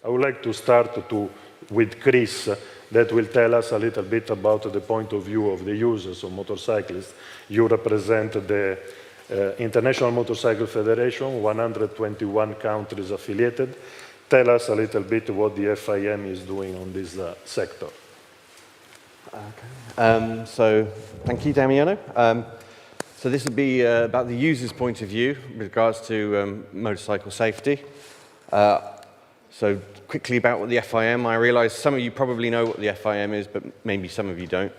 I would like to start with Chris, that will tell us a little bit about the point of view of the users of motorcyclists. You represent the International Motorcycle Federation, 121 countries affiliated. Tell us a little bit what the FIM is doing on this sector. Okay. So thank you, Damiano. So this will be about the user's point of view with regards to motorcycle safety. So quickly about what the FIM, I realize some of you probably know what the FIM is, but maybe some of you don't.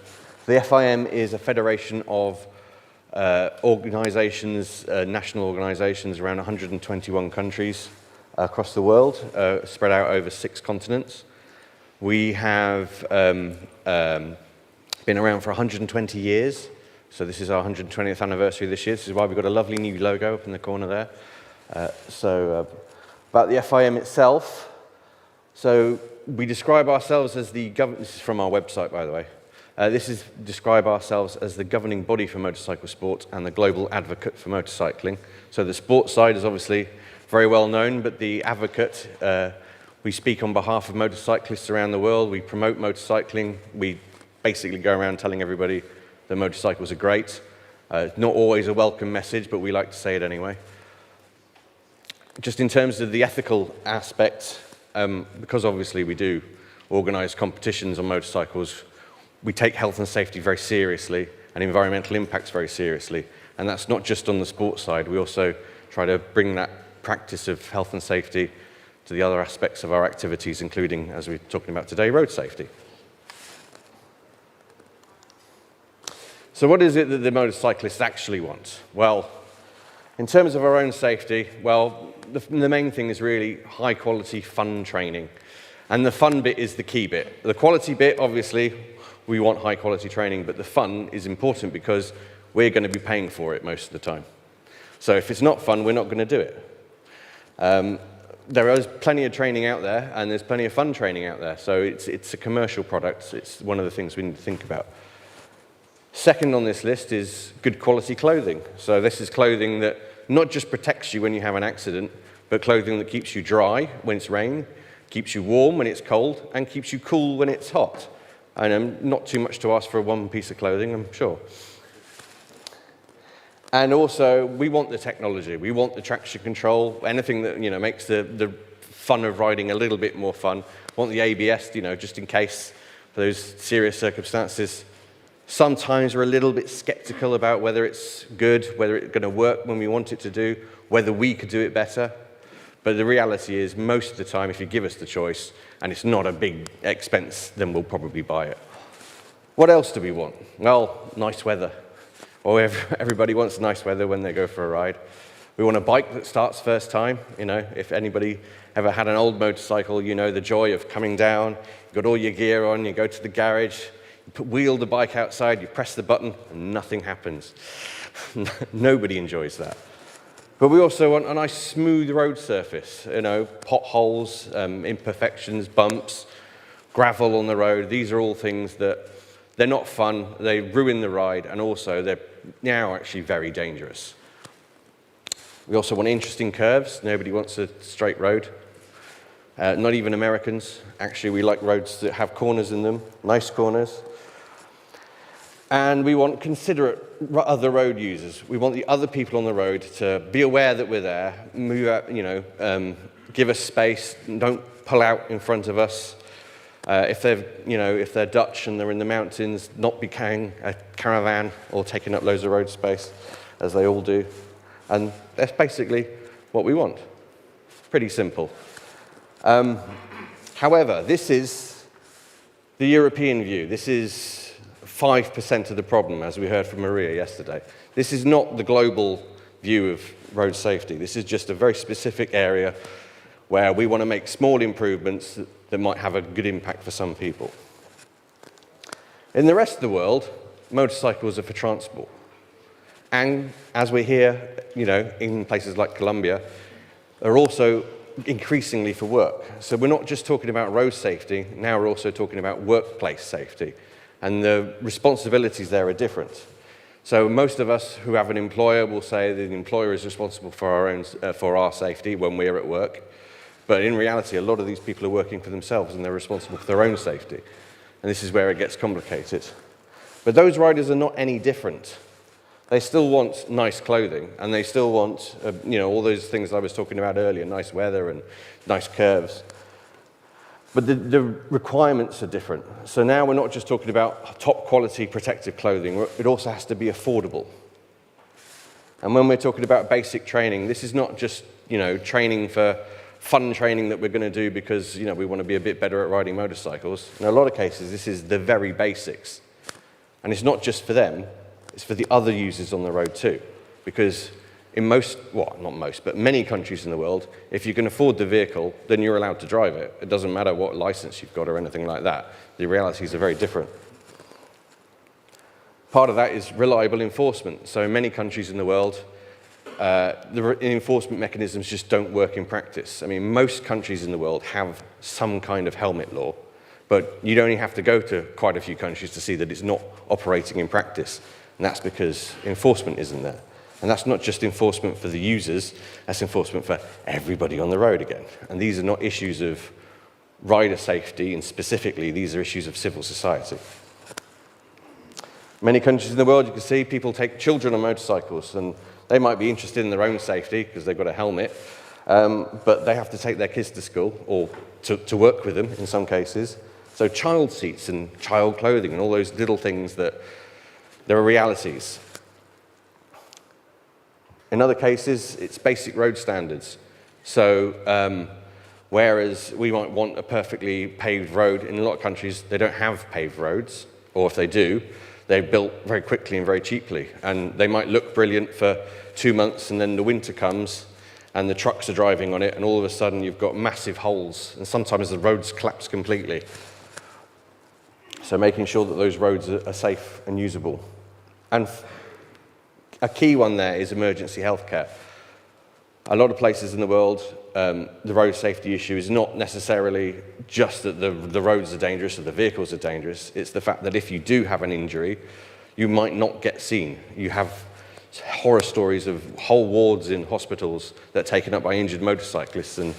The FIM is a federation of organizations, national organizations around 121 countries across the world, spread out over 6 continents. We have been around for 120 years. So this is our 120th anniversary this year. This is why we've got a lovely new logo up in the corner there. About the FIM itself, so we describe ourselves as the this is from our website, by the way. Describe ourselves as the governing body for motorcycle sport and the global advocate for motorcycling. So the sports side is obviously very well known, but the advocate, we speak on behalf of motorcyclists around the world. We promote motorcycling. We basically go around telling everybody that motorcycles are great. Not always a welcome message, but we like to say it anyway. Just in terms of the ethical aspect, because obviously we do organize competitions on motorcycles, we take health and safety very seriously and environmental impacts very seriously. And that's not just on the sports side. We also try to bring that practice of health and safety to the other aspects of our activities, including, as we're talking about today, road safety. So what is it that the motorcyclists actually want? Well, in terms of our own safety, well, the main thing is really high-quality, fun training. And the fun bit is the key bit. The quality bit, obviously, we want high-quality training, but the fun is important because we're going to be paying for it most of the time. So if it's not fun, we're not going to do it. There is plenty of training out there, and there's plenty of fun training out there. So it's a commercial product. It's one of the things we need to think about. Second on this list is good quality clothing. So this is clothing that not just protects you when you have an accident, but clothing that keeps you dry when it's rain, keeps you warm when it's cold, and keeps you cool when it's hot. And not too much to ask for one piece of clothing, I'm sure. And also, we want the technology. We want the traction control, anything that makes the fun of riding a little bit more fun. We want the ABS, just in case for those serious circumstances. Sometimes we're a little bit skeptical about whether it's good, whether it's going to work when we want it to do, whether we could do it better. But the reality is, most of the time, if you give us the choice, and it's not a big expense, then we'll probably buy it. What else do we want? Well, nice weather. Well, everybody wants nice weather when they go for a ride. We want a bike that starts first time. If anybody ever had an old motorcycle, you know the joy of coming down, you've got all your gear on, you go to the garage, wheel the bike outside, you press the button, and nothing happens. Nobody enjoys that. But we also want a nice smooth road surface, potholes, imperfections, bumps, gravel on the road. These are all things that they're not fun, they ruin the ride, and also they're now actually very dangerous. We also want interesting curves. Nobody wants a straight road. Not even Americans. Actually, we like roads that have corners in them, nice corners. And we want considerate other road users. We want the other people on the road to be aware that we're there, move out, give us space, don't pull out in front of us. If they're Dutch and they're in the mountains, not be carrying a caravan or taking up loads of road space, as they all do. And that's basically what we want. Pretty simple. However, this is the European view. This is 5% of the problem, as we heard from Maria yesterday. This is not the global view of road safety. This is just a very specific area where we want to make small improvements that might have a good impact for some people. In the rest of the world, motorcycles are for transport. And as we're here, in places like Colombia, are also increasingly for work. So we're not just talking about road safety, now we're also talking about workplace safety. And the responsibilities there are different. So most of us who have an employer will say that the employer is responsible for our safety when we're at work. But in reality, a lot of these people are working for themselves and they're responsible for their own safety. And this is where it gets complicated. But those riders are not any different. They still want nice clothing, and they still want, all those things I was talking about earlier, nice weather and nice curves. But the requirements are different. So now we're not just talking about top quality protective clothing, it also has to be affordable. And when we're talking about basic training, this is not just, training for fun training that we're going to do because, we want to be a bit better at riding motorcycles. In a lot of cases, this is the very basics. And it's not just for them, it's for the other users on the road too. Because in many countries in the world, if you can afford the vehicle, then you're allowed to drive it. It doesn't matter what license you've got or anything like that. The realities are very different. Part of that is reliable enforcement. So in many countries in the world, the enforcement mechanisms just don't work in practice. I mean, most countries in the world have some kind of helmet law, but you'd only have to go to quite a few countries to see that it's not operating in practice. And that's because enforcement isn't there. And that's not just enforcement for the users, that's enforcement for everybody on the road again. And these are not issues of rider safety, and specifically, these are issues of civil society. Many countries in the world, you can see people take children on motorcycles, and they might be interested in their own safety because they've got a helmet, but they have to take their kids to school or to work with them in some cases. So child seats and child clothing and all those little things that there are realities. In other cases, it's basic road standards. So whereas we might want a perfectly paved road, in a lot of countries they don't have paved roads, or if they do, they're built very quickly and very cheaply. And they might look brilliant for 2 months, and then the winter comes and the trucks are driving on it, and all of a sudden you've got massive holes, and sometimes the roads collapse completely. So making sure that those roads are safe and usable. And a key one there is emergency healthcare. A lot of places in the world, the road safety issue is not necessarily just that the roads are dangerous or the vehicles are dangerous. It's the fact that if you do have an injury, you might not get seen. You have horror stories of whole wards in hospitals that are taken up by injured motorcyclists, and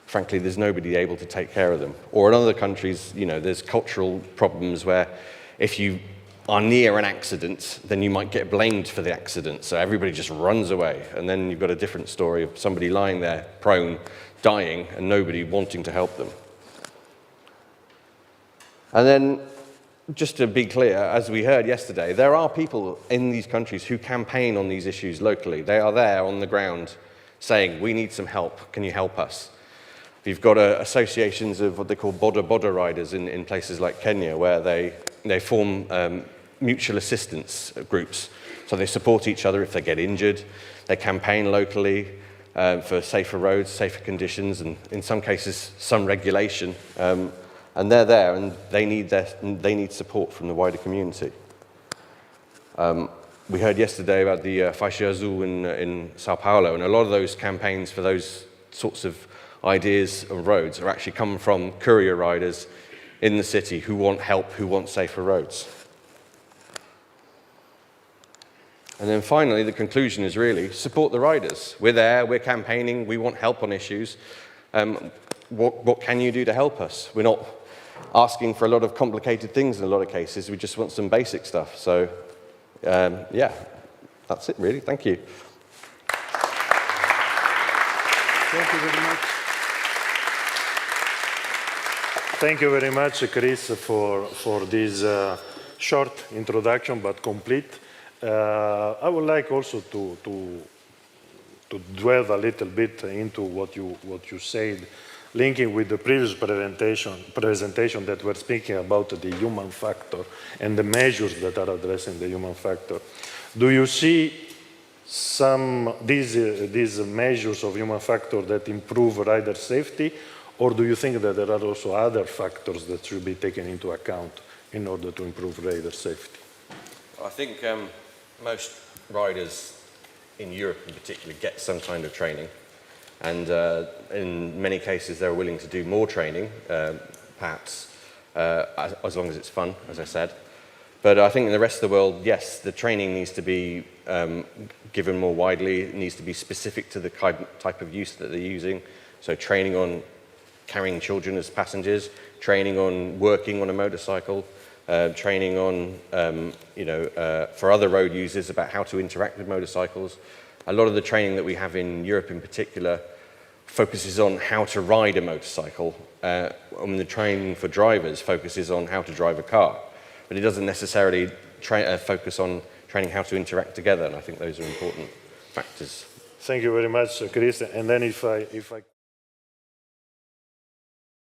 frankly, there's nobody able to take care of them. Or in other countries, there's cultural problems where if you are near an accident, then you might get blamed for the accident. So everybody just runs away. And then you've got a different story of somebody lying there, prone, dying, and nobody wanting to help them. And then, just to be clear, as we heard yesterday, there are people in these countries who campaign on these issues locally. They are there on the ground saying, we need some help, can you help us? We've got associations of what they call boda riders in places like Kenya, where they form mutual assistance groups. So they support each other if they get injured. They campaign locally for safer roads, safer conditions, and in some cases, some regulation. And they're there, and they need support from the wider community. We heard yesterday about the Faixa Azul in Sao Paulo, and a lot of those campaigns for those sorts of ideas of roads are actually come from courier riders in the city who want help, who want safer roads. And then finally, the conclusion is really support the riders. We're there, we're campaigning, we want help on issues. What can you do to help us? We're not asking for a lot of complicated things in a lot of cases, we just want some basic stuff. So, yeah, that's it really, thank you. Thank you very much. Thank you very much, Chris, for this short introduction, but complete. I would like also to dwell a little bit into what you said, linking with the previous presentation that we're speaking about the human factor and the measures that are addressing the human factor. Do you see these measures of human factor that improve rider safety, or do you think that there are also other factors that should be taken into account in order to improve rider safety? I think most riders in Europe in particular get some kind of training, and in many cases they're willing to do more training, perhaps as long as it's fun, as I said. But I think in the rest of the world, yes, the training needs to be given more widely. It needs to be specific to the type of use that they're using. So training on carrying children as passengers, training on working on a motorcycle, training on, for other road users about how to interact with motorcycles. A lot of the training that we have in Europe in particular focuses on how to ride a motorcycle, and the training for drivers focuses on how to drive a car. But it doesn't necessarily focus on training how to interact together, and I think those are important factors. Thank you very much, Chris. And then if I